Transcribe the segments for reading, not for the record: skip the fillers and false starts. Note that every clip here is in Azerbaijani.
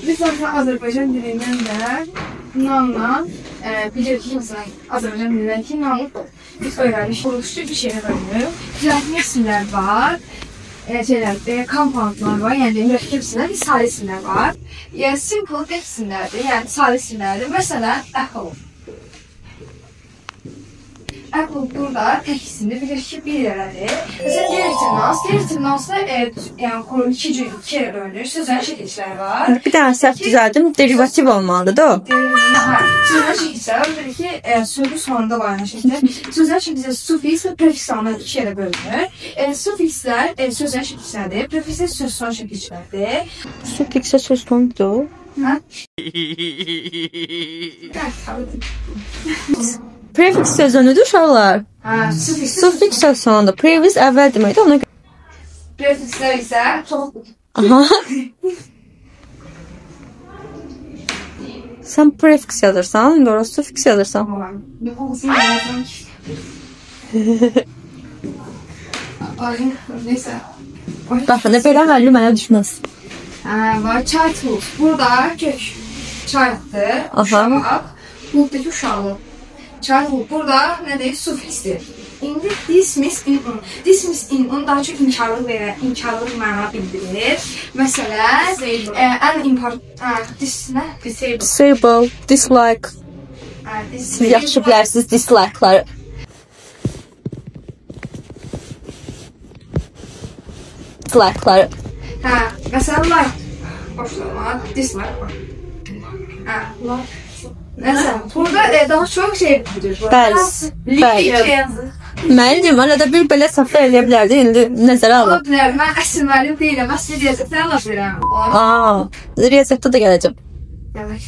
Biz zaten Azərbaycan dilindən də nanla bilirik ki, məsələn, Azərbaycan dilindən ki, nanlı biz öyrənmiş, quruluşu bir şeyə bölünür. Düzəltmə isimlər var, compoundlar var, yəni mürəkkəb isimlər, sadə isimlər var. Yəni, simple dev isimlərdir, yəni sadə isimlərdir. Məsələn, Apple. Apple burada tək isimdir, bilir ki, bir yerədir. Məsələn, Determinans da yəni, iki yerə bölünür, sözlərin şəkilçiləri var. Bir dənə səhv düzəldim, derivativ olmalıdır da o. Sözlərin şəkilçiləri var, bilir ki, sözün sonunda var şəkildə. Sözlərin şəkilçiləri sufiks və prefiks anlar iki yerə bölünür. Sufikslər sözlərin şəkilçiləridir, prefikslər söz son şəkilçiləridir. Sufiksə söz sondur. Hə? Prefiks sözünüdür uşaqlar. Hə, Sufiks söz sonunda. Previs əvvəl deməkdir, ona görə. Prefikslər isə çox... Aha. Sən prefiks yazırsan, indi orası sufiks yazırsan. Neysə. Baxın, belə əvvəlli mənə düşməz. Var, çay tuz. Burada kök çay atdı. Uşaq. Buradakı uşaqlı. Çay tuz. Burada nə deyil? Sufiksdir. İndi dismiss in un. Dismiss in un daha çox inkarlıq məna bildirir. Məsələn, ən important... Disable, dislike. Siz yaxşı bilərsiniz dislike'ları. Dislike'ları. Hə, məsələn, like. Başlama, dislike var. Hə, like. Məsələn, burada daha çox şey bilir. Bəli. Müəllim, arada bir belə səhv eləyə bilərdi, indi nəzərə alın. Ola bilər, mən əsl müəllim deyiləm, əsl riyaziyyatdan ala bilirəm. Riyaziyyatda da gələcəm. Gələk.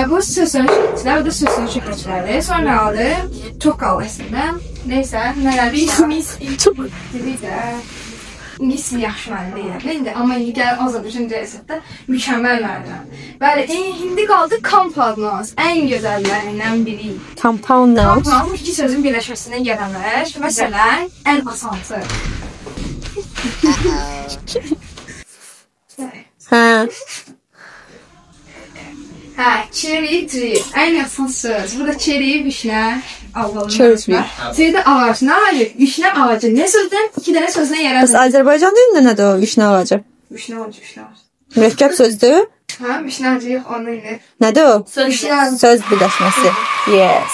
Bu sözünün şəkilçilər, bu da sözünün şəkilçiləri. Sonra aldı, çox qaldı əslində. Neysə, nələri? Çox. Dedik də, İngiliz yaxşı müəllim deyiləm. İndi, amma indi gəlir Azərbaycan riyaziyyatda mükəmməl müəlliməm. Bəli, indi qaldı compound, ən gözəllərindən biri. Compound. Compound iki sözün birləşməsindən gələnlər. Məsələn, ən asansı. Hə, cherry tree. Ən asan söz. Burada cherry, vişnə, Cherry. Tree ağac. Nə ağacı? Vişnə ağacı. Nə sözdən? İki dənə sözdən yaradır. Azərbaycan dilində nədir o vişnə ağacı? Vişnə ağacı, vişnə ağacı. Mürəkkəb sözdür? Hə, vişnə ağacı yox, onun ilə. Nədir o? Söz birləşməsi. Yes.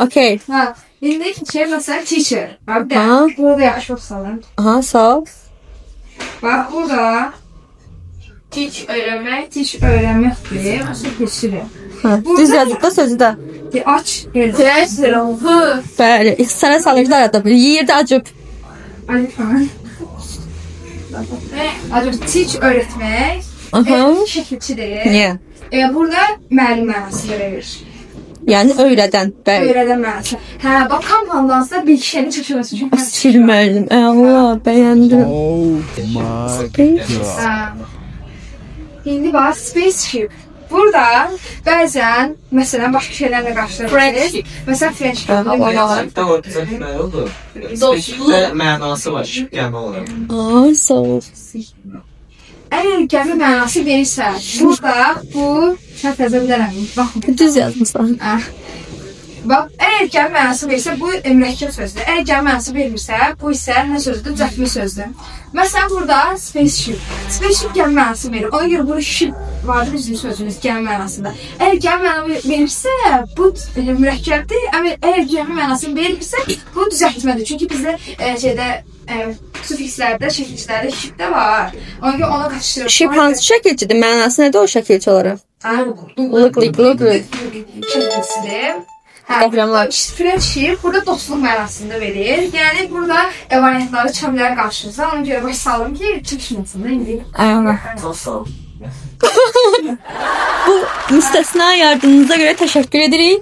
Okay. Hə, indi ikinciyə məsələn teacher. Bax, burada yaxşı oxusalım. Aha, sağ ol. Bax, burada teach öyrənməkdir. Məsələn, keçirir. Düz yazıb da sözü də. Aç, gözlə. Bəli, sənə salırlar da bir yerdə acıb. Acıb, teach öyrətmək. Şəkilçidir. Niyə? Burada müəllim mənası verir. Yəni öyrədən, bəli. Öyrədən mənası. Hə, bax, compounddansa bir kişinin çəkilməsi üçün. Asil müəllim. Allah, bəyəndim. İndi bax, spaceship. Burada bəzən, məsələn, başqa şeylərlə qarşılaşırıq. Məsələn, friendship. Spesifikdə mənası var, gəmi olaraq. Sağ ol. Əgər gəmi mənası verirsə, burada bu, şəhət təzə bilərəm, baxın. Düz yazmışsan. Bax, əgər gəmi mənası verirsə, bu mürəkkəb sözdür. Əgər gəmi mənası verirsə, bu isə nə sözdür? Düzəltmə sözdür. Məsələn, burada spaceship. Spaceship gəmi mənası verir. Ona görə burada ship vardır bizim sözümüz gəmi mənasında. Əgər gəmi mənası verirsə, bu mürəkkəbdir. Əgər gəmi mənası verirsə, bu düzəltmədir. Çünki bizdə sufikslərdə, şəkilçilərdə ship də var. Ona görə ona qaçışdırır. Ship hansı şəkilçidir? Mənası nədir o şəkilçi olaraq? Şəkilçidir. Qəhrəmlar. Friendship burada dostluq mənasında verir. Yəni burada variantları çəmlər qarşınıza. Ona görə baş salım ki, çıxışmasın da indi. Çox sağ ol. Bu müstəsna yardımınıza görə təşəkkür edirik.